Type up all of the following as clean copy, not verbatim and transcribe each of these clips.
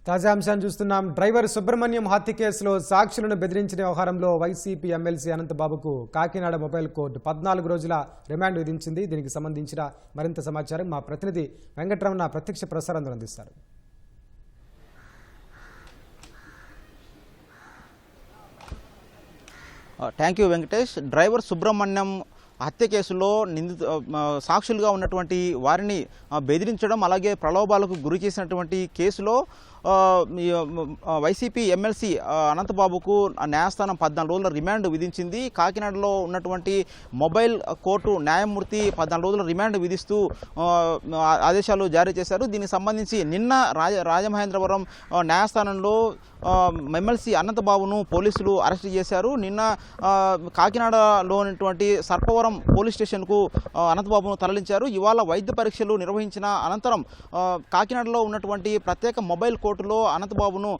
తాజా అంశాన్ని చూస్తున్నాం. డ్రైవర్ సుబ్రహ్మణ్యం హత్య కేసులో సాక్షులను బెదిరించిన వ్యవహారంలో వైసీపీ ఎమ్మెల్సీ అనంతబాబుకు కాకినాడ మొబైల్ కోర్టు 14 రోజుల రిమాండ్ విధించింది. దీనికి సంబంధించిన మరింత సమాచారం మా ప్రతినిధి వెంకటరమణ ప్రత్యక్ష ప్రసారం అందిస్తారు. Thank you Venkatesh. Driver Subrahmanyam హత్య కేసులో సాక్షులుగా ఉన్నటువంటి వారిని బెదిరించడం అలాగే ప్రలోభాలకు గురి చేసినటువంటి కేసులో వైసీపీ ఎమ్మెల్సీ అనంతబాబుకు న్యాయస్థానం 14 రోజుల రిమాండ్ విధించింది. కాకినాడలో ఉన్నటువంటి మొబైల్ కోర్టు న్యాయమూర్తి 14 రోజుల రిమాండ్ విధిస్తూ ఆదేశాలు జారీ చేశారు. దీనికి సంబంధించి నిన్న రాజమహేంద్రవరం న్యాయస్థానంలో ఎమ్మెల్సీ అనంతబాబును పోలీసులు అరెస్ట్ చేశారు. నిన్న కాకినాడలో ఉన్నటువంటి సర్పవరం పోలీస్ స్టేషన్కు అనంతబాబును తరలించారు. ఇవాళ వైద్య పరీక్షలు నిర్వహించిన అనంతరం కాకినాడలో ఉన్నటువంటి ప్రత్యేక మొబైల్ కోర్టులో అనంతబాబును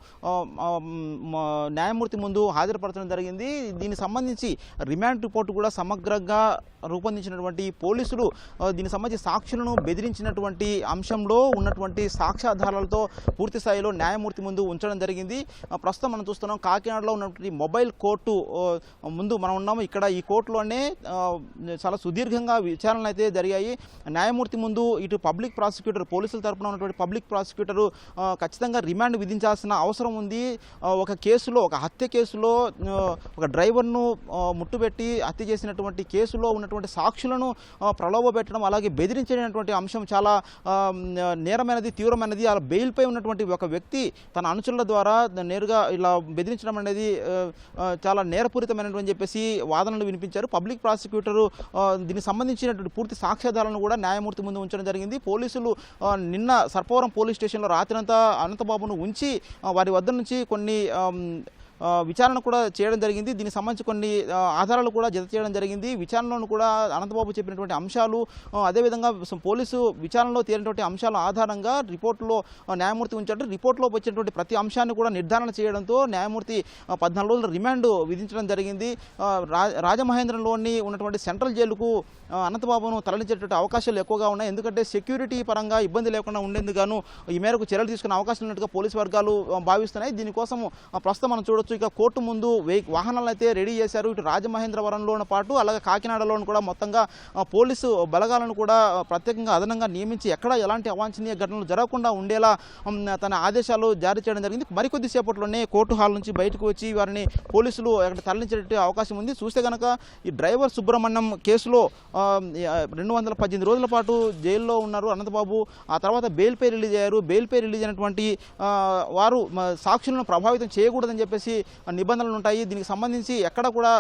న్యాయమూర్తి ముందు హాజరుపరచడం జరిగింది. దీనికి సంబంధించి రిమాండ్ రిపోర్టు కూడా సమగ్రంగా రూపొందించినటువంటి పోలీసులు దీనికి సంబంధించి సాక్షులను బెదిరించినటువంటి అంశంలో ఉన్నటువంటి సాక్ష్యాధారాలతో పూర్తి స్థాయిలో న్యాయమూర్తి ముందు ఉంచడం జరిగింది. ప్రస్తుతం మనం చూస్తున్నాం కాకినాడలో ఉన్నటువంటి మొబైల్ కోర్టు ముందు మనం ఉన్నాము. ఇక్కడ ఈ కోర్టులోనే చాలా సుదీర్ఘంగా విచారణలు అయితే జరిగాయి. న్యాయమూర్తి ముందు ఇటు పబ్లిక్ ప్రాసిక్యూటర్ పోలీసుల తరపున ఉన్నటువంటి పబ్లిక్ ప్రాసిక్యూటరు ఖచ్చితంగా రిమాండ్ విధించాల్సిన అవసరం ఉంది. ఒక కేసులో ఒక హత్య కేసులో ఒక డ్రైవర్ను ముట్టుబెట్టి హత్య చేసినటువంటి కేసులో ఉన్నటువంటి సాక్షులను ప్రలోభ పెట్టడం అలాగే బెదిరించేటువంటి అంశం చాలా నేరమైనది, తీవ్రమైనది. అలా బెయిల్పై ఉన్నటువంటి ఒక వ్యక్తి తన అనుచరుల ద్వారా నేరుగా ఇలా బెదిరించడం అనేది చాలా నేరపూరితమైనటువంటి చెప్పేసి వాదనలు వినిపించారు. పబ్లిక్ ప్రాసిక్యూటరు దీనికి సంబంధించినటువంటి పూర్తి సాక్ష్యాధారాలను కూడా న్యాయమూర్తి ముందు ఉంచడం జరిగింది. పోలీసులు నిన్న సర్పవరం పోలీస్ స్టేషన్లో రాత్రంతా అనంతబాబును ఉంచి వారి వద్ద నుంచి కొన్ని విచారణ కూడా చేయడం జరిగింది. దీనికి సంబంధించి కొన్ని ఆధారాలు కూడా జత చేయడం జరిగింది. విచారణలో కూడా అనంతబాబు చెప్పినటువంటి అంశాలు అదేవిధంగా పోలీసు విచారణలో తేలినటువంటి అంశాల ఆధారంగా రిపోర్టులో న్యాయమూర్తి ఉంచారు. రిపోర్టులో వచ్చినటువంటి ప్రతి అంశాన్ని కూడా నిర్ధారణ చేయడంతో న్యాయమూర్తి 14 రోజుల రిమాండ్ విధించడం జరిగింది. రాజమహేంద్రంలోని ఉన్నటువంటి సెంట్రల్ జైలుకు అనంతబాబును తరలించేటువంటి అవకాశాలు ఎక్కువగా ఉన్నాయి. ఎందుకంటే సెక్యూరిటీ పరంగా ఇబ్బంది లేకుండా ఉండేందుకు ఈ మేరకు చర్యలు తీసుకునే అవకాశం ఉన్నట్టుగా పోలీసు వర్గాలు భావిస్తున్నాయి. దీనికోసం ప్రస్తుతం మనం చూడొచ్చు ఇక కోర్టు ముందు వాహనాలు అయితే రెడీ చేశారు. ఇటు రాజమహేంద్రవరంలోని పాటు అలాగే కాకినాడలోను కూడా మొత్తంగా పోలీసు బలగాలను కూడా ప్రత్యేకంగా అదనంగా నియమించి ఎక్కడ ఎలాంటి అవాంఛనీయ ఘటనలు జరగకుండా ఉండేలా తన ఆదేశాలు జారీ చేయడం జరిగింది. మరికొద్ది సేపట్లోనే కోర్టు హాల్ నుంచి బయటకు వచ్చి వారిని పోలీసులు అక్కడ తరలించే అవకాశం ఉంది. చూస్తే కనుక ఈ డ్రైవర్ సుబ్రహ్మణ్యం కేసులో 218 రోజుల పాటు జైల్లో ఉన్నారు అనంతబాబు. ఆ తర్వాత బెయిల్పై రిలీజ్ అయ్యారు. బెయిల్పై రిలీజ్ అయినటువంటి వారు సాక్షులను ప్రభావితం చేయకూడదని చెప్పేసి నిబంధనలు ఉంటాయి. దీనికి సంబంధించి ఎక్కడ కూడా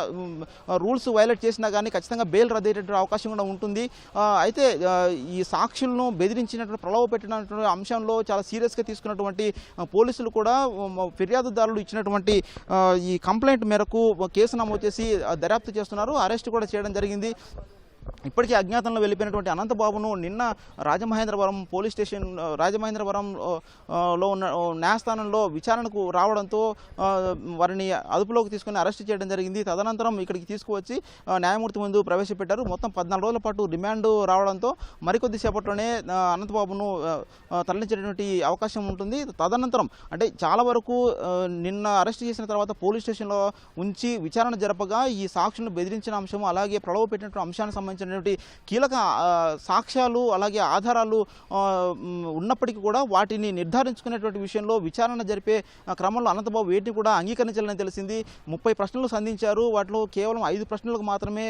రూల్స్ వైలేట్ చేసినా కానీ ఖచ్చితంగా బెయిల్ రద్దయ్యేటువంటి అవకాశం కూడా ఉంటుంది. అయితే ఈ సాక్షులను బెదిరించినటువంటి ప్రలోభ పెట్టినటువంటి అంశంలో చాలా సీరియస్గా తీసుకున్నటువంటి పోలీసులు కూడా ఫిర్యాదుదారులు ఇచ్చినటువంటి ఈ కంప్లైంట్ మేరకు కేసు నమోదు చేసి దర్యాప్తు చేస్తున్నారు. అరెస్ట్ కూడా చేయడం జరిగింది. ఇప్పటికీ అజ్ఞాతంలో వెళ్ళిపోయినటువంటి అనంతబాబును నిన్న రాజమహేంద్రవరం పోలీస్ స్టేషన్ రాజమహేంద్రవరంలో ఉన్న న్యాయస్థానంలో విచారణకు రావడంతో వారిని అదుపులోకి తీసుకుని అరెస్ట్ చేయడం జరిగింది. తదనంతరం ఇక్కడికి తీసుకువచ్చి న్యాయమూర్తి ముందు ప్రవేశపెట్టారు. మొత్తం 14 రోజుల పాటు రిమాండ్ రావడంతో మరికొద్ది సేపట్లోనే అనంతబాబును తరలించేటువంటి అవకాశం ఉంటుంది. తదనంతరం అంటే చాలా వరకు నిన్న అరెస్ట్ చేసిన తర్వాత పోలీస్ స్టేషన్లో ఉంచి విచారణ జరపగా ఈ సాక్షులను బెదిరించిన అంశం అలాగే ప్రలోభ పెట్టినటువంటి అంశానికి సంబంధించిన కీలక సాక్ష్యాలు అలాగే ఆధారాలు ఉన్నప్పటికీ కూడా వాటిని నిర్ధారించుకునేటువంటి విషయంలో విచారణ జరిపే క్రమంలో అనంతబాబు వేటిని కూడా అంగీకరించాలని తెలిసింది. 30 ప్రశ్నలు సంధించారు. వాటిలో కేవలం 5 ప్రశ్నలకు మాత్రమే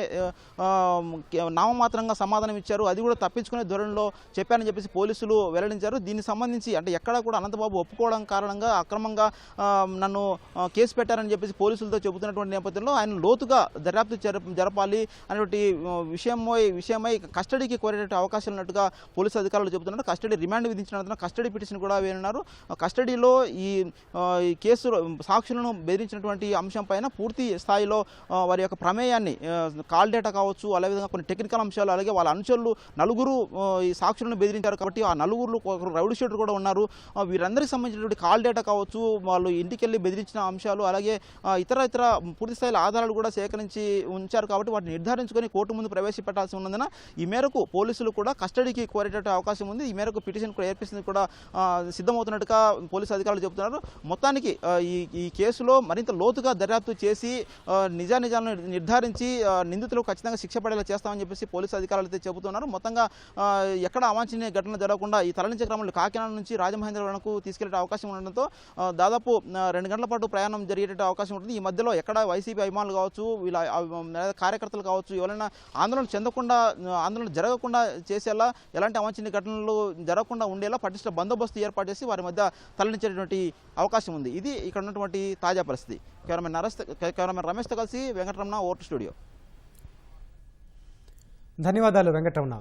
నామమాత్రంగా సమాధానం ఇచ్చారు. అది కూడా తప్పించుకునే ధోరణిలో చెప్పారని చెప్పేసి పోలీసులు వెల్లడించారు. దీనికి సంబంధించి అంటే ఎక్కడా కూడా అనంతబాబు ఒప్పుకోవడం కారణంగా అక్రమంగా నన్ను కేసు పెట్టారని చెప్పేసి పోలీసులతో చెబుతున్నటువంటి నేపథ్యంలో ఆయన లోతుగా దర్యాప్తు జరపాలి అనేటువంటి విషయమై కస్టడీకి కోరేట అవకాశాలు ఉన్నట్టుగా పోలీసు అధికారులు చెబుతున్నారు. కస్టడీ రిమాండ్ విధించిన కస్టడీ పిటిషన్ కూడా వేయనున్నారు. కస్టడీలో ఈ కేసులో సాక్షులను బెదిరించినటువంటి అంశం పైన పూర్తి స్థాయిలో వారి యొక్క ప్రమేయాన్ని కాల్ డేటా కావచ్చు అదేవిధంగా కొన్ని టెక్నికల్ అంశాలు అలాగే వాళ్ళ అనుచరులు నలుగురు ఈ సాక్షులను బెదిరించారు కాబట్టి ఆ నలుగురు రౌడీ షీటర్ కూడా ఉన్నారు. వీరందరికీ సంబంధించినటువంటి కాల్ డేటా కావచ్చు వాళ్ళు ఇంటికి వెళ్ళి బెదిరించిన అంశాలు అలాగే ఇతర పూర్తి స్థాయిలో ఆధారాలు కూడా సేకరించి ఉంచారు కాబట్టి వాటిని నిర్ధారించుకొని కోర్టు ముందు ప్రవేశ ప్రవేశపెట్టాల్సి ఉన్నందున ఈ మేరకు పోలీసులు కూడా కస్టడీకి కోరేటట్టు అవకాశం ఉంది. ఈ మేరకు పిటిషన్ కూడా ఏర్పిస్తుంది కూడా సిద్ధమవుతున్నట్టుగా పోలీసు అధికారులు చెబుతున్నారు. మొత్తానికి ఈ కేసులో మరింత లోతుగా దర్యాప్తు చేసి నిజానిజాలను నిర్ధారించి నిందితులకు ఖచ్చితంగా శిక్ష పడేలా చేస్తామని చెప్పేసి పోలీసు అధికారులు అయితే చెబుతున్నారు. మొత్తంగా ఎక్కడ అవాంఛనీయ ఘటన జరగకుండా ఈ తరలించే క్రమంలో కాకినాడ నుంచి రాజమహేంద్రవరంకు తీసుకెళ్లే అవకాశం ఉండడంతో దాదాపు 2 గంటల పాటు ప్రయాణం జరిగేట అవకాశం ఉంటుంది. ఈ మధ్యలో ఎక్కడ వైసీపీ అభిమానులు కావచ్చు, వీళ్ళ కార్యకర్తలు కావచ్చు, ఎవరైనా ఆందోళన జరగకుండా చేసేలా, ఎలాంటి అవాంఛనీయ ఘటనలు జరగకుండా ఉండేలా పటిష్ట బందోబస్తు ఏర్పాటు చేసి వారి మధ్య తరలించేటువంటి అవకాశం ఉంది. ఇది ఇక్కడ ఉన్నటువంటి తాజా పరిస్థితి. కెమెరామెన్ రమేష్తో కలిసి వెంకటరమణ, ఓటు స్టూడియో. ధన్యవాదాలు వెంకటరమణ.